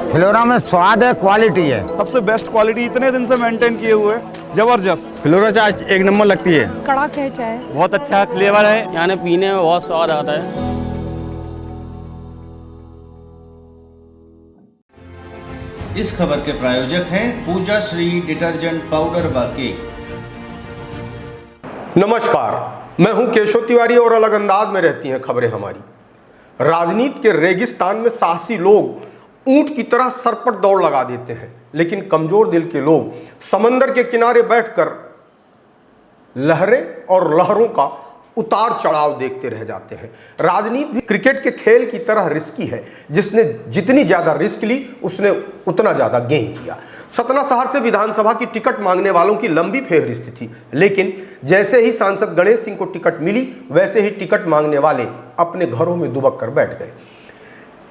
फिलोरा में स्वाद है, क्वालिटी है। सबसे बेस्ट क्वालिटी इतने दिन से मेंटेन किए हुए, जबरदस्त। फिलोरा चाय एक नंबर लगती है, कड़क है चाय, बहुत अच्छा फ्लेवर है, यानी पीने में बहुत स्वाद आता है। इस खबर के प्रायोजक हैं पूजा श्री डिटर्जेंट पाउडर व केक। नमस्कार, मैं हूं केशव तिवारी और अलग अंदाज में रहती हैं खबरें हमारी। राजनीति के रेगिस्तान में साहसी लोग ऊंट की तरह सर पर दौड़ लगा देते हैं, लेकिन कमजोर दिल के लोग समंदर के किनारे बैठकर लहरें और लहरों का उतार चढ़ाव देखते रह जाते हैं। राजनीति भी क्रिकेट के खेल की तरह रिस्की है। जिसने जितनी ज्यादा रिस्क ली उसने उतना ज्यादा गेन किया। सतना शहर से विधानसभा की टिकट मांगने वालों की लंबी फेहरिस्त थी, लेकिन जैसे ही सांसद गणेश सिंह को टिकट मिली वैसे ही टिकट मांगने वाले अपने घरों में दुबक कर बैठ गए।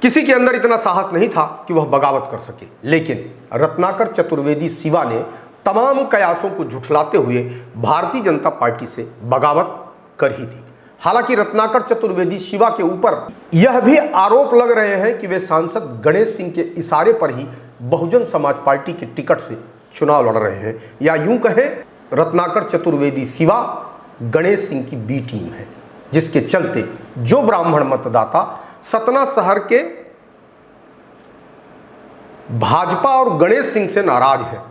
किसी के अंदर इतना साहस नहीं था कि वह बगावत कर सके, लेकिन रत्नाकर चतुर्वेदी सिवा ने तमाम कयासों को झुठलाते हुए भारतीय जनता पार्टी से बगावत कर ही दी। हालांकि रत्नाकर चतुर्वेदी सिवा के ऊपर यह भी आरोप लग रहे हैं कि वे सांसद गणेश सिंह के इशारे पर ही बहुजन समाज पार्टी के टिकट से चुनाव लड़ रहे हैं, या यूं कहें रत्नाकर चतुर्वेदी सिवा गणेश सिंह की बी टीम है, जिसके चलते जो ब्राह्मण मतदाता सतना शहर के भाजपा और गणेश सिंह से नाराज है,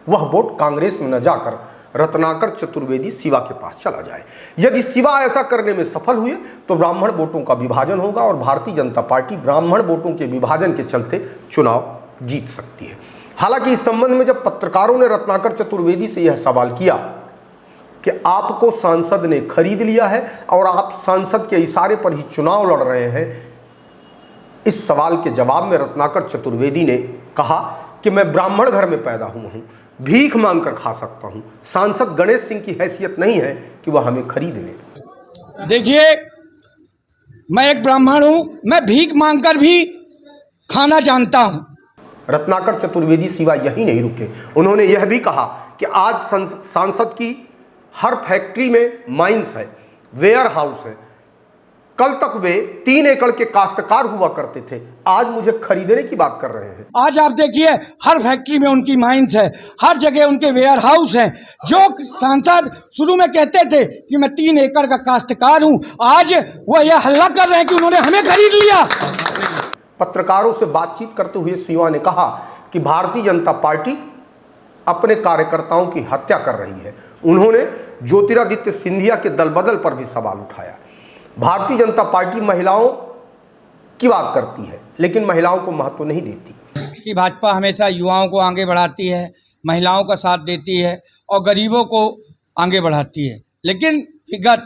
वह वोट कांग्रेस में न जाकर रत्नाकर चतुर्वेदी सिवा के पास चला जाए। यदि सिवा ऐसा करने में सफल हुए तो ब्राह्मण वोटों का विभाजन होगा और भारतीय जनता पार्टी ब्राह्मण वोटों के विभाजन के चलते चुनाव जीत सकती है। हालांकि इस संबंध में जब पत्रकारों ने रत्नाकर चतुर्वेदी से यह सवाल किया कि आपको सांसद ने खरीद लिया है और आप सांसद के इशारे पर ही चुनाव लड़ रहे हैं, इस सवाल के जवाब में रत्नाकर चतुर्वेदी ने कहा कि मैं ब्राह्मण घर में पैदा हुआ हूं, भीख मांगकर खा सकता हूं, सांसद गणेश सिंह की हैसियत नहीं है कि वह हमें खरीद ले। देखिए, मैं एक ब्राह्मण हूं, मैं भीख मांगकर भी खाना जानता हूं। रत्नाकर चतुर्वेदी सिवा यही नहीं रुके, उन्होंने यह भी कहा कि आज सांसद की हर फैक्ट्री में माइंस है, वेयर हाउस है। कल तक वे 3 एकड़ के काश्तकार हुआ करते थे, आज मुझे खरीदने की बात कर रहे हैं। आज आप देखिए, हर फैक्ट्री में उनकी माइंस है, हर जगह उनके वेयर हाउस हैं। जो सांसद शुरू में कहते थे कि मैं 3 एकड़ का काश्तकार हूं, आज वो यह हल्ला कर रहे हैं कि उन्होंने हमें खरीद लिया। पत्रकारों से बातचीत करते हुए सिवा ने कहा कि भारतीय जनता पार्टी अपने कार्यकर्ताओं की हत्या कर रही है। उन्होंने ज्योतिरादित्य सिंधिया के दल बदल पर भी सवाल उठाया। भारतीय जनता पार्टी महिलाओं की बात करती है, लेकिन महिलाओं को महत्व नहीं देती। कि भाजपा हमेशा युवाओं को आगे बढ़ाती है, महिलाओं का साथ देती है और गरीबों को आगे बढ़ाती है। लेकिन विगत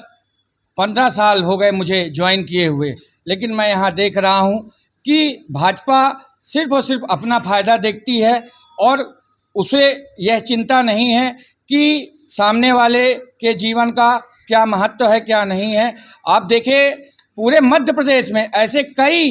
15 साल हो गए मुझे ज्वाइन किए हुए, लेकिन मैं यहाँ देख रहा हूँ कि भाजपा सिर्फ और सिर्फ अपना फ़ायदा देखती है और उसे यह चिंता नहीं है कि सामने वाले के जीवन का क्या महत्व है, क्या नहीं है। आप देखें, पूरे मध्य प्रदेश में ऐसे कई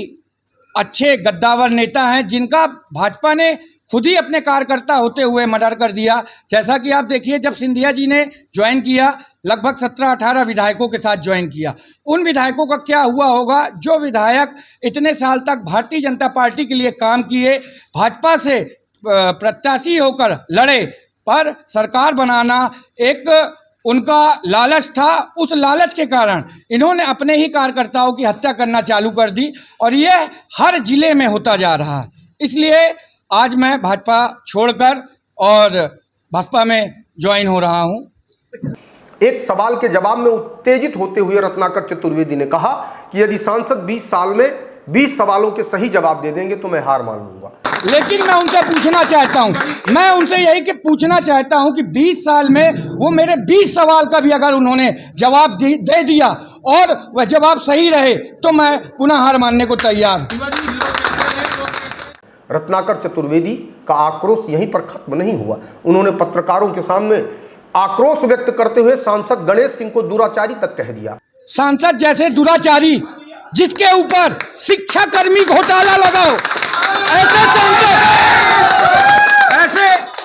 अच्छे गद्दावर नेता हैं जिनका भाजपा ने खुद ही अपने कार्यकर्ता होते हुए मर्डर कर दिया। जैसा कि आप देखिए, जब सिंधिया जी ने ज्वाइन किया, लगभग 17-18 विधायकों के साथ ज्वाइन किया। उन विधायकों का क्या हुआ होगा जो विधायक इतने साल तक भारतीय जनता पार्टी के लिए काम किए, भाजपा से प्रत्याशी होकर लड़े, पर सरकार बनाना एक उनका लालच था। उस लालच के कारण इन्होंने अपने ही कार्यकर्ताओं की हत्या करना चालू कर दी और यह हर जिले में होता जा रहा है। इसलिए आज मैं भाजपा छोड़कर और भाजपा में ज्वाइन हो रहा हूं। एक सवाल के जवाब में उत्तेजित होते हुए रत्नाकर चतुर्वेदी ने कहा कि यदि सांसद 20 साल में 20 सवालों के सही जवाब दे देंगे तो मैं हार मान लूंगा। लेकिन मैं उनसे पूछना चाहता हूं, मैं उनसे यही कि पूछना चाहता हूं कि 20 साल में वो मेरे 20 सवाल का भी अगर उन्होंने जवाब दे दिया और वह जवाब सही रहे तो मैं पुनः हार मानने को तैयार हूं। रत्नाकर चतुर्वेदी का आक्रोश यहीं पर खत्म नहीं हुआ। उन्होंने पत्रकारों के सामने आक्रोश व्यक्त करते हुए सांसद गणेश सिंह को दुराचारी तक कह दिया। सांसद जैसे दुराचारी जिसके ऊपर शिक्षा कर्मी घोटाला लगाओ,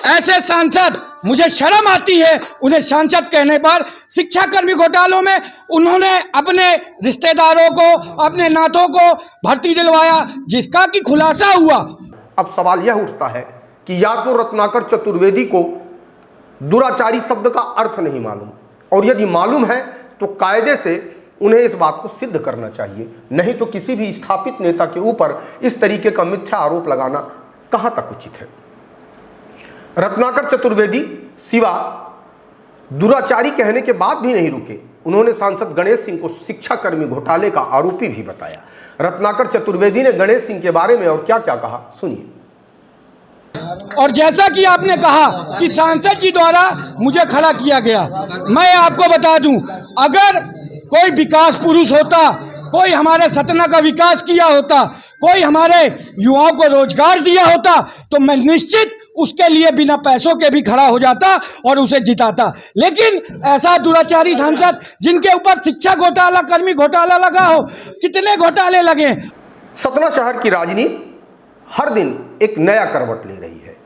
ऐसे सांसद मुझे शर्म आती है उन्हें सांसद कहने पर। शिक्षा कर्मी घोटालों में उन्होंने अपने रिश्तेदारों को, अपने नातों को भर्ती दिलवाया, जिसका कि खुलासा हुआ अब सवाल यह उठता है कि या तो रत्नाकर चतुर्वेदी को दुराचारी शब्द का अर्थ नहीं मालूम, और यदि मालूम है तो कायदे से उन्हें इस बात को सिद्ध करना चाहिए, नहीं तो किसी भी स्थापित नेता के ऊपर इस तरीके का मिथ्या आरोप लगाना कहां तक उचित है। रत्नाकर चतुर्वेदी सिवा दुराचारी कहने के बाद भी नहीं रुके। उन्होंने सांसद गणेश सिंह को शिक्षाकर्मी घोटाले का आरोपी भी बताया। रत्नाकर चतुर्वेदी ने गणेश सिंह के बारे में और क्या क्या कहा, सुनिए। और जैसा कि आपने कहा कि सांसद जी द्वारा मुझे खड़ा किया गया, मैं आपको बता दूं, अगर कोई विकास पुरुष होता, कोई हमारे सतना का विकास किया होता, कोई हमारे युवाओं को रोजगार दिया होता, तो मैं निश्चित उसके लिए बिना पैसों के भी खड़ा हो जाता और उसे जिताता। लेकिन ऐसा दुराचारी सांसद जिनके ऊपर शिक्षा घोटाला, कर्मी घोटाला लगा हो, कितने घोटाले लगे। सतना शहर की राजनीति हर दिन एक नया करवट ले रही है।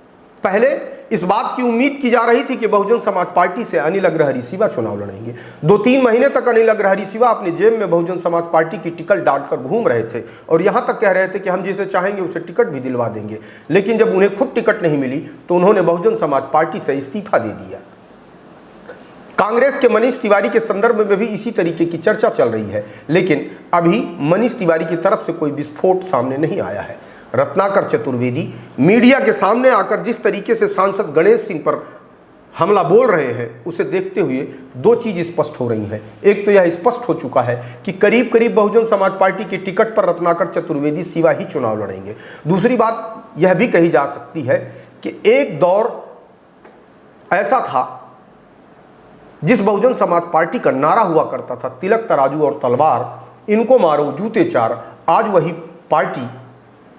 पहले इस बात की उम्मीद की जा रही थी कि बहुजन समाज पार्टी से अनिल अग्रहरी सिवा चुनाव लड़ेंगे। 2-3 महीने तक अनिल अग्रहरी सिवा अपनी जेब में बहुजन समाज पार्टी की टिकट डालकर घूम रहे थे और यहां तक कह रहे थे कि हम जिसे चाहेंगे उसे टिकट भी दिलवा देंगे। लेकिन जब उन्हें खुद टिकट नहीं मिली तो उन्होंने बहुजन समाज पार्टी से इस्तीफा दे दिया। कांग्रेस के मनीष तिवारी के संदर्भ में भी इसी तरीके की चर्चा चल रही है, लेकिन अभी मनीष तिवारी की तरफ से कोई विस्फोट सामने नहीं आया है। रत्नाकर चतुर्वेदी मीडिया के सामने आकर जिस तरीके से सांसद गणेश सिंह पर हमला बोल रहे हैं, उसे देखते हुए 2 चीज स्पष्ट हो रही हैं। एक तो यह स्पष्ट हो चुका है कि करीब करीब बहुजन समाज पार्टी की टिकट पर रत्नाकर चतुर्वेदी सिवा ही चुनाव लड़ेंगे। दूसरी बात यह भी कही जा सकती है कि एक दौर ऐसा था जिस बहुजन समाज पार्टी का नारा हुआ करता था, तिलक तराजू और तलवार, इनको मारो जूते चार। आज वही पार्टी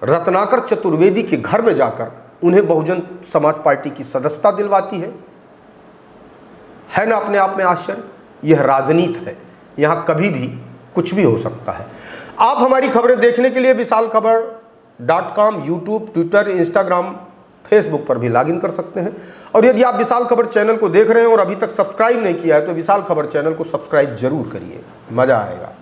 रत्नाकर चतुर्वेदी के घर में जाकर उन्हें बहुजन समाज पार्टी की सदस्यता दिलवाती है ना अपने आप में आश्चर्य। यह राजनीति है, यहाँ कभी भी कुछ भी हो सकता है। आप हमारी खबरें देखने के लिए विशालखबर.com, यूट्यूब, ट्विटर, इंस्टाग्राम, फेसबुक पर भी लॉगिन कर सकते हैं। और यदि आप विशाल खबर चैनल को देख रहे हैं और अभी तक सब्सक्राइब नहीं किया है तो विशाल खबर चैनल को सब्सक्राइब जरूर करिए, मजा आएगा।